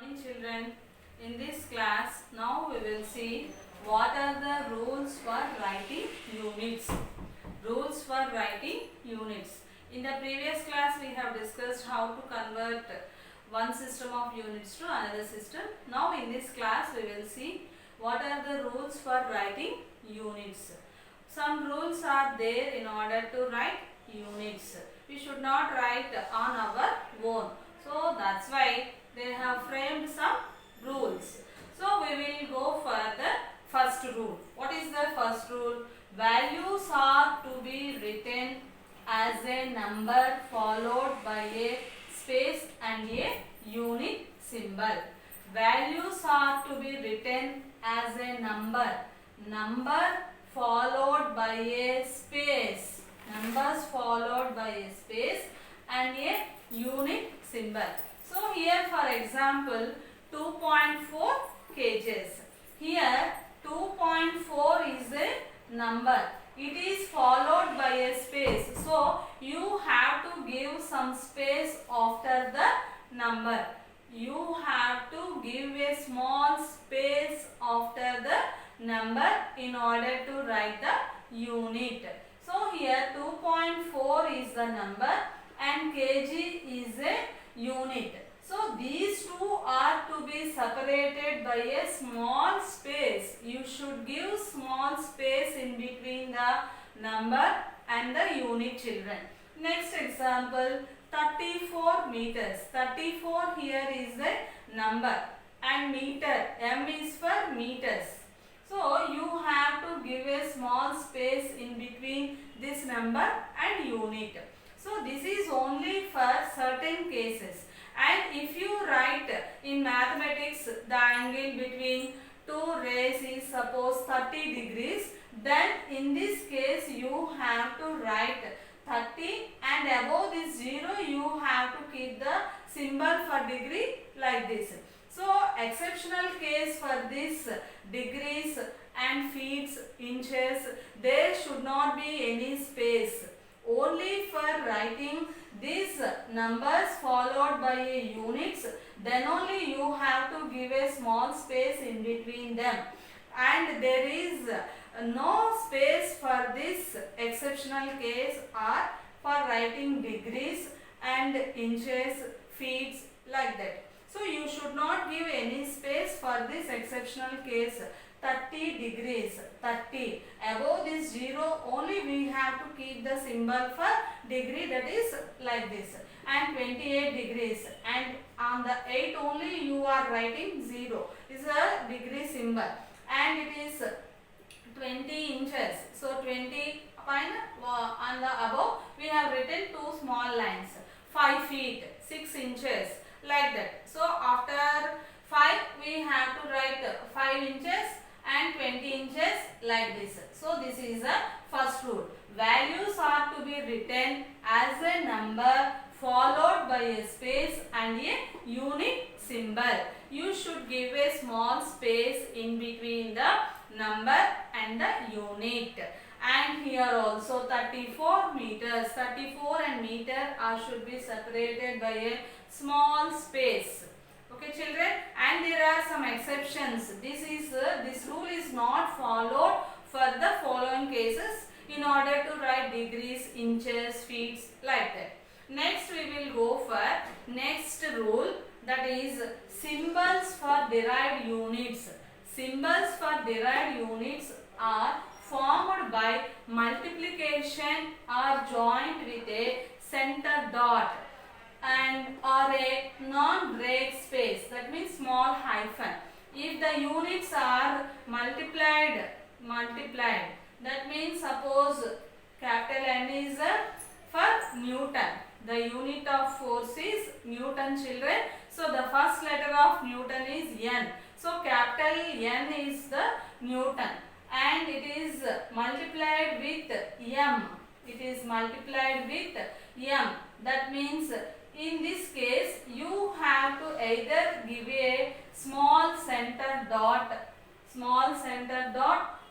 Morning children. In this class, now we will see what are the rules for writing units. Rules for writing units. In the previous class, we have discussed how to convert one system of units to another system. Now in this class, we will see what are the rules for writing units. Some rules are there in order to write units. We should not write on our own. So that's why they have framed some rules. So we will go for the first rule. What is the first rule? Values are to be written as a number followed by a space and a unit symbol. Values are to be written as a number followed by a space. Numbers followed by a space and a unit symbol. So here for example 2.4 kgs. Here 2.4 is a number. It is followed by a space. So you have to give some space after the number. You have to give a small space after the number in order to write the unit. So here 2.4 is the number and kg is a unit. So these two are to be separated by a small space. You should give small space in between the number and the unit, children. Next example, 34 meters. 34 here is a number and meter. M is for meters. So you have to give a small space in between this number and unit. So this is only for certain cases. And if you write in mathematics the angle between two rays is suppose 30 degrees, then in this case you have to write 30 and above this 0 you have to keep the symbol for degree like this. So exceptional case for this degrees and feet, inches, there should not be any space. Only for writing these numbers followed by a units, then only you have to give a small space in between them. And there is no space for this exceptional case or for writing degrees and inches, feet like that. So you should not give any space for this exceptional case. 30 degrees, 30. Above this 0 only we have to keep the symbol for degree, that is like this. And 28 degrees, and on the 8 only you are writing 0 is a degree symbol. And it is 20 inches. So 20 on the above we have written two small lines. 5 feet, 6 inches like that. So after 5 we have to write 5 inches and 20 inches like this. So this is the first rule. Values are to be written as a number followed by a space and a unit symbol. You should give a small space in between the number and the unit. And here also 34 meters. 34 and meter should be separated by a small space. Okay, children, and there are some exceptions. This rule is not followed for the following cases in order to write degrees, inches, feet like that. Next we will go for next rule, that is symbols for derived units. Symbols for derived units are formed by multiplication or joined with a center dot and or a non-break space, that means small hyphen. If the units are multiplied, that means suppose capital N is for Newton. The unit of force is Newton, children. So the first letter of Newton is N. So capital N is the Newton and it is multiplied with M. It is multiplied with M. That means in this case you have to either give a small center dot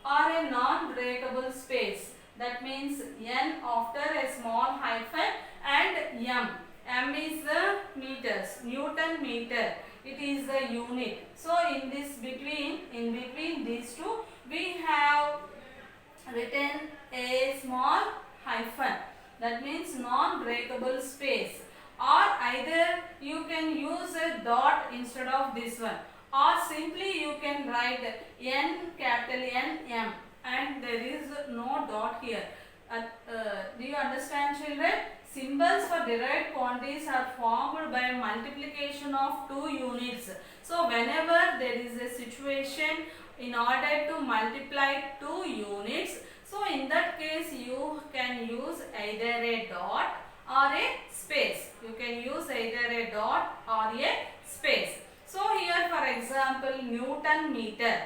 or a non-breakable space. That means N after a small hyphen and M. M is the meters, Newton meter. it is the unit. So in between these two, we have written a small hyphen, that means non-breakable space, or either you can use a dot instead of this one, or simply you can write N, capital N, M, and there is no dot here. Do you understand, children? Symbols for derived quantities are formed by multiplication of two units. So whenever there is a situation in order to multiply two units, so in that case you can use either a dot or a space. You can use either a dot or a space. So here for example, Newton meter.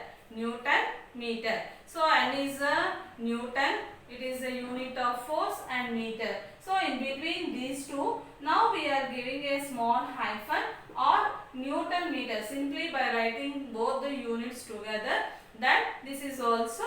So N is a Newton, it is a unit of force, and meter. So in between these two, now we are giving a small hyphen or Newton meter, simply by writing both the units together. That this is also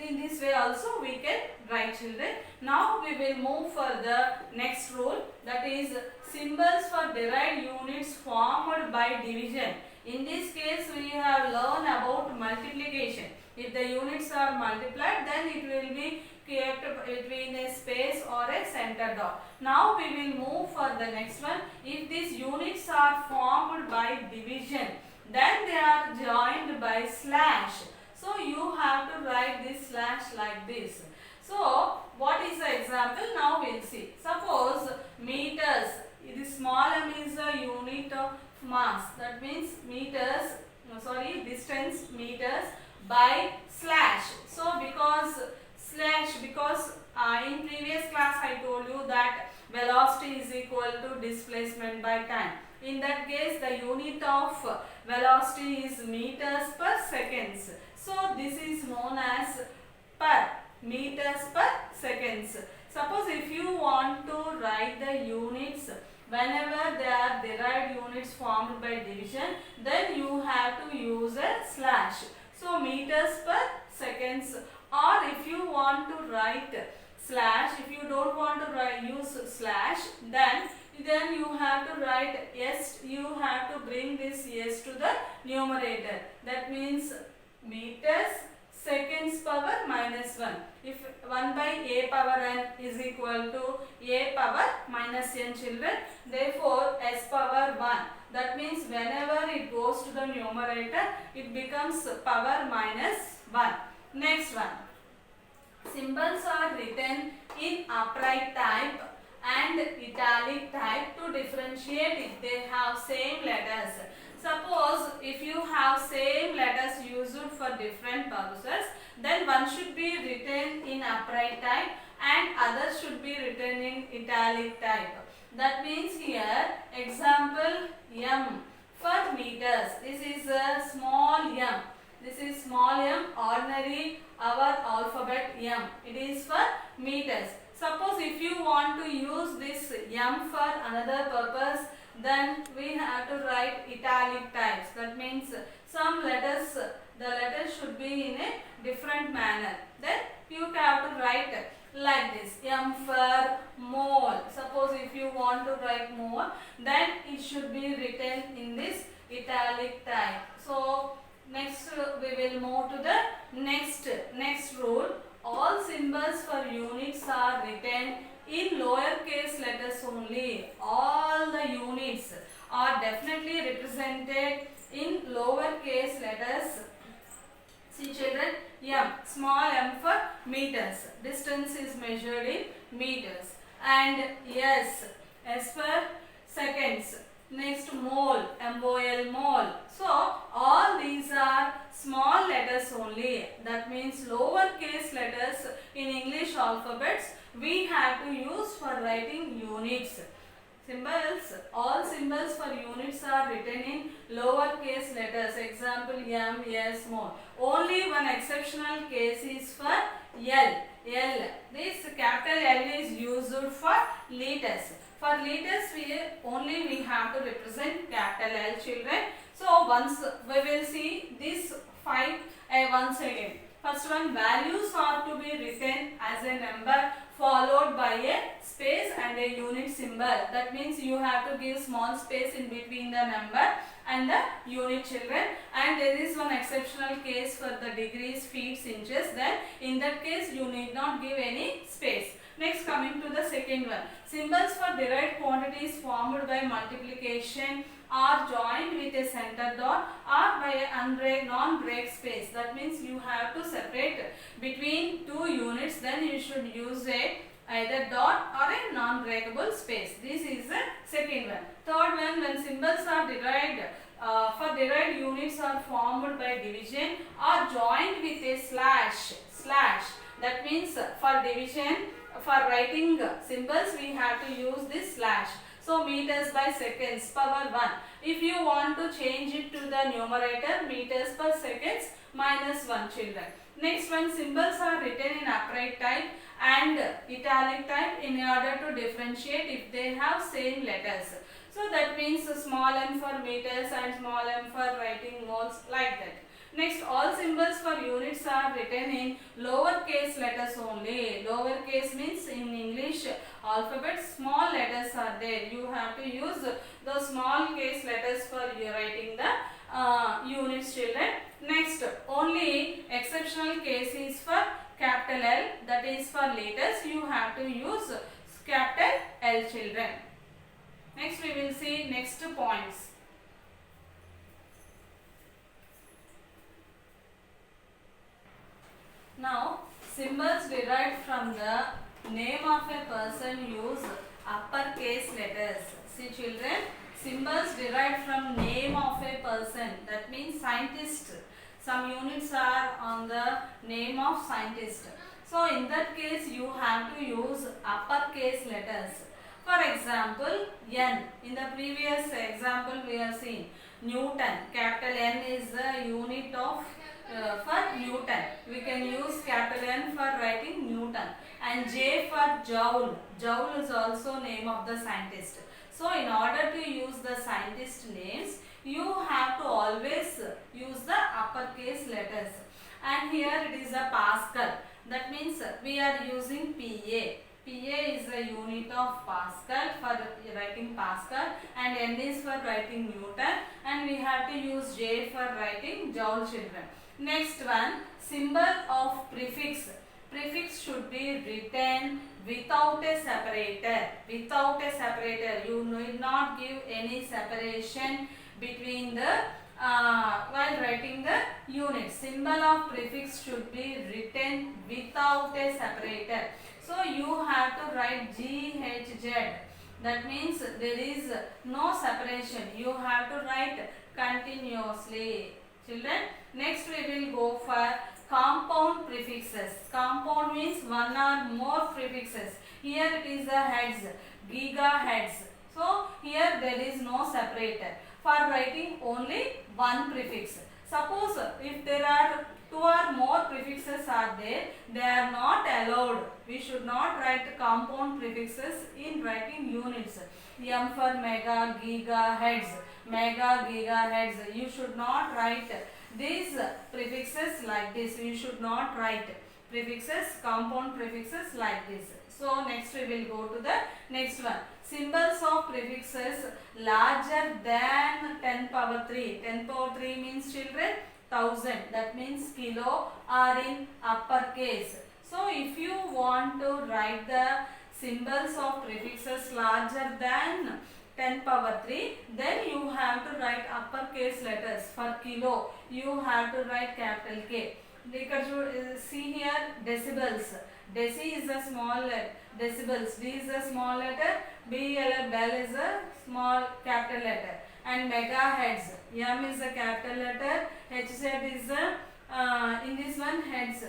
in this way also we can write, children. Now we will move for the next rule, that is symbols for derived units formed by division. In this case we have learned about multiplication. If the units are multiplied, then it will be kept between a space or a center dot. Now we will move for the next one. If these units are formed by division, then they are joined by slash. So you have to write this slash like this. So what is the example? Now we'll see. Suppose meters. This small m is a unit of mass. That means distance meters by slash. So because in previous class I told you that velocity is equal to displacement by time. In that case the unit of velocity is meters per seconds. So this is known as per meters per seconds. Suppose if you want to write the units whenever they are derived units formed by division, then you have to use a slash. So meters per seconds, or if you want to write slash, if you don't want to use slash, then you have to write s, you have to bring this s to the numerator. That means meters seconds power minus 1. If 1 by a power n is equal to a power minus n, children, therefore s power 1. That means whenever it goes to the numerator, it becomes power minus 1. Next one. Symbols are written in upright type and italic type to differentiate if they have same letters. Suppose if you have same letters used for different purposes, then one should be written in upright type and others should be written in italic type. That means here example m for meters. This is a small m. This is small m, ordinary our alphabet m. It is for meters. Suppose if you want to use this m for another purpose, then we have to write italic types. That means some letters, the letters should be in a different manner. Then you have to write like this, m for mole. Suppose if you want to write mole, then it should be written in this italic type. So next we will move to the next rule. All symbols for units are written in lowercase letters only. All the units are definitely represented in lowercase letters. See, children, m, small m for meters. Distance is measured in meters. And s for seconds. Next, mole, mol, mole. So all these are small letters only. That means lowercase letters in English alphabets we have to use for writing units. Symbols, all symbols for units are written in lowercase letters. Example m, s, mole. Only one exceptional case is for L. This capital L is used for liters. For liters we have to represent capital L, children. So once we will see this 5 once again. First one, values are to be written as a number followed by a space and a unit symbol. That means you have to give small space in between the number and the unit, children. And there is one exceptional case for the degrees, feet, inches. Then in that case you need not give any space. Next, coming to the second one. Symbols for derived quantities formed by multiplication are joined with a center dot or by a non-break space. That means you have to separate between two units. Then you should use either dot or a non-breakable space. This is the second one. Third one, when symbols are derived for derived units are formed by division or joined with a slash. That means for division, for writing symbols we have to use this slash. So meters by seconds power 1. If you want to change it to the numerator, meters per seconds minus 1, children. Next one, symbols are written in upright type and italic type in order to differentiate if they have same letters. So that means small m for meters and small m for writing moles, like that. Next, all symbols for units are written in lowercase letters only. Lowercase means in English alphabet small letters are there. You have to use the small case letters for writing the units, children. Next, only exceptional case is for capital L, that is for letters. You have to use capital L, children. Next, we will see next points. Now, symbols derived from the name of a person use uppercase letters. See, children, symbols derived from name of a person, that means scientist. Some units are on the name of scientist. So, in that case, you have to use uppercase letters. For example, N. In the previous example, we have seen Newton. Capital N is the unit of for Newton. We can use capital N for writing Newton. And J for Joule. Joule is also name of the scientist. So in order to use the scientist names, you have to always use the uppercase letters. And here it is a Pascal. That means we are using PA. PA is the unit of Pascal for writing Pascal, and N is for writing Newton, and we have to use J for writing Joule, children. Next one, symbol of prefix. Prefix should be written without a separator. Without a separator, you need not give any separation between the while writing the unit. Symbol of prefix should be written without a separator. So you have to write GHZ. That means there is no separation. You have to write continuously, children. Next we will go for compound prefixes. Compound means one or more prefixes. Here it is the heads, gigahertz. So here there is no separator. For writing only one prefix. Suppose if there are two or more prefixes are there, they are not allowed. We should not write compound prefixes in writing units. M for mega, gigahertz, mega, gigahertz. You should not write these prefixes like this. You should not write prefixes, compound prefixes like this. So next we will go to the next one. Symbols of prefixes larger than 10 power 3. 10 power 3 means, children, 1000. That means kilo are in uppercase. So if you want to write the symbols of prefixes larger than 10 power 3, then you have to write uppercase letters. For kilo, you have to write capital K. See here decibels. Deci is a small letter. Decibels. D is a small letter. Bell is a small capital letter. And megahertz. M is a capital letter. HZ is a in this one heads.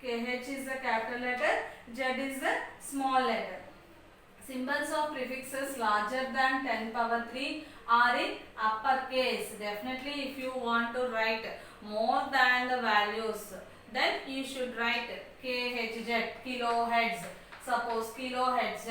H is a capital letter. Z is a small letter. Symbols of prefixes larger than 10 power 3 are in uppercase. Definitely if you want to write more than the values, then you should write KHZ, kilohertz. Suppose kilohertz,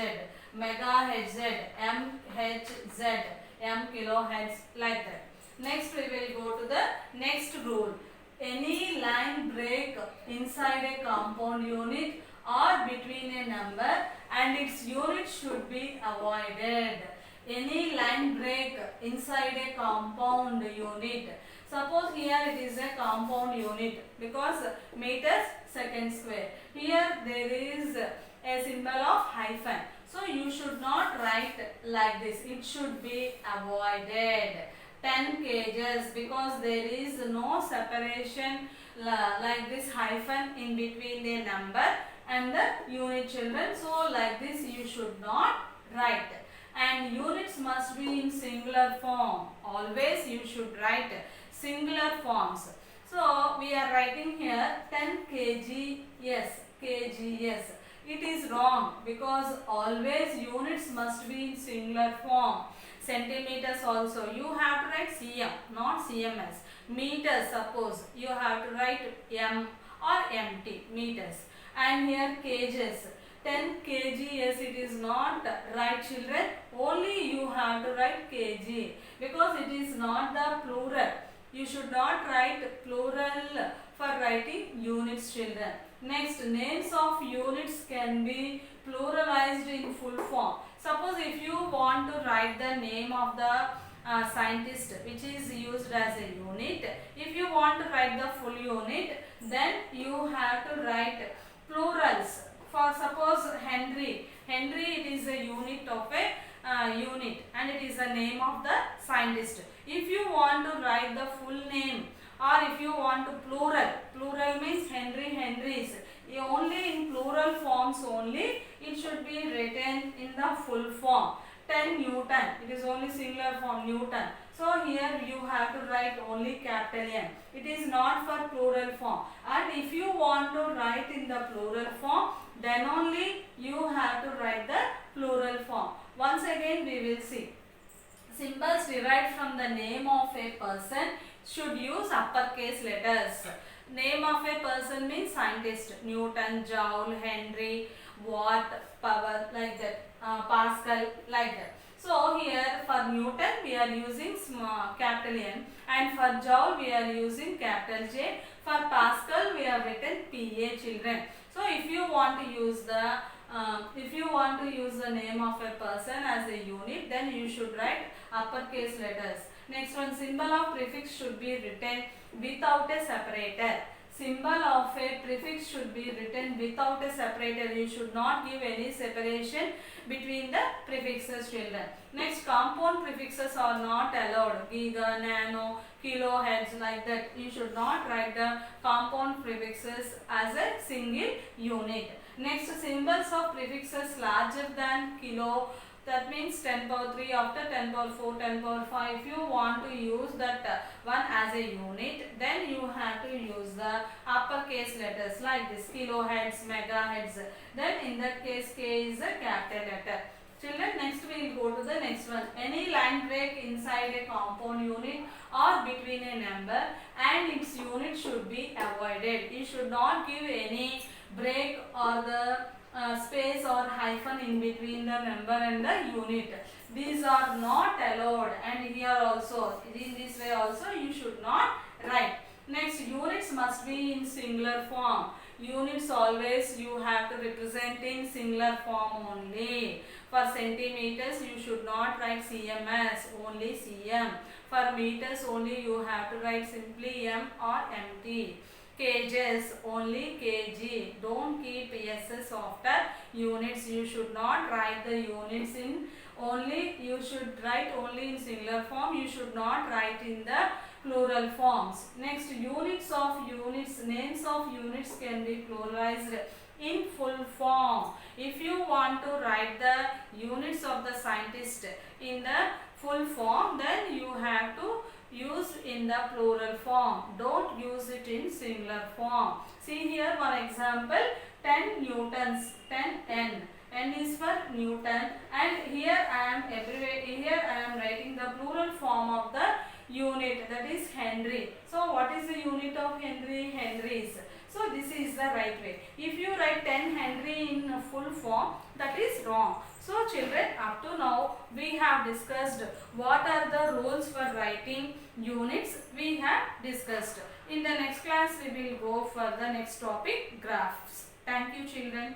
megahertz, MHz, M kilohertz, like that. Next we will go to the next rule. Any line break inside a compound unit or between a number and its unit should be avoided. Any line break inside a compound unit. Suppose here it is a compound unit because meters second square. Here there is a symbol of hyphen. So you should not write like this. It should be avoided. 10 kgs because there is no separation like this hyphen in between the number and the unit, children. So like this you should not write. And units must be in singular form. Always you should write singular forms. So we are writing here 10 kgs, kgs. It is wrong because always units must be in singular form. Centimeters also you have to write cm, not cms. Meters, suppose you have to write m or mt, meters. And here kgs, 10 kgs, it is not right, children. Only you have to write kg because it is not the plural. You should not write plural for writing units, children. Next, names of units can be pluralized in full form. Suppose if you want to write the name of the scientist which is used as a unit, if you want to write the full unit, then you have to write plurals. For suppose Henry, it is a unit of a unit and it is the name of the scientist. If you want to write the full name or if you want to plural means Henrys, only in plural forms only it should be written in the full form. 10 Newton, it is only singular form Newton. So here you have to write only capital N. It is not for plural form. And if you want to write in the plural form, then only you have to write the plural form. Once again we will see. Symbols derived from the name of a person should use uppercase letters. Name of a person means scientist. Newton, Joule, Henry, Watt, power, like that. Pascal, like that. So here for Newton we are using small capital N and for Joule we are using capital J. For Pascal we have written PA, children. So if you want to use the name of a person as a unit, then you should write uppercase letters. Next one, symbol of prefix should be written without a separator. Symbol of a prefix should be written without a separator. You should not give any separation between the prefixes, children. Next, compound prefixes are not allowed. Giga, nano, kilo, heads, like that. You should not write the compound prefixes as a single unit. Next, symbols of prefixes larger than kilo. That means 10 power 3 after 10 power 4, 10 power 5. If you want to use that one as a unit, then you have to use the uppercase letters like this, kilohertz, megahertz. Then in that case, K is a capital letter. Children, next we will go to the next one. Any line break inside a compound unit or between a number and its unit should be avoided. You should not give any break or the space or hyphen in between the number and the unit. These are not allowed, and here also, in this way also you should not write. Next, units must be in singular form. Units always you have to represent in singular form only. For centimeters you should not write CMS, only CM. For meters only you have to write simply M or MT. Kgs, only kg. Don't keep s's after units. You should not write the units in only, you should write only in singular form. You should not write in the plural forms. Next, units of units, names of units can be pluralized in full form. If you want to write the units of the scientist in the full form, then you have to use in the plural form. Don't use it in singular form. See here one example, 10 newtons, 10 N. N is for Newton, and here I am writing the plural form of the unit, that is Henry. So what is the unit of Henry? Henrys. So this is the right way. If you write 10 Henry in full form, that is wrong. So children, up to now we have discussed what are the rules for writing units. We have discussed. In the next class we will go for the next topic, graphs. Thank you, children.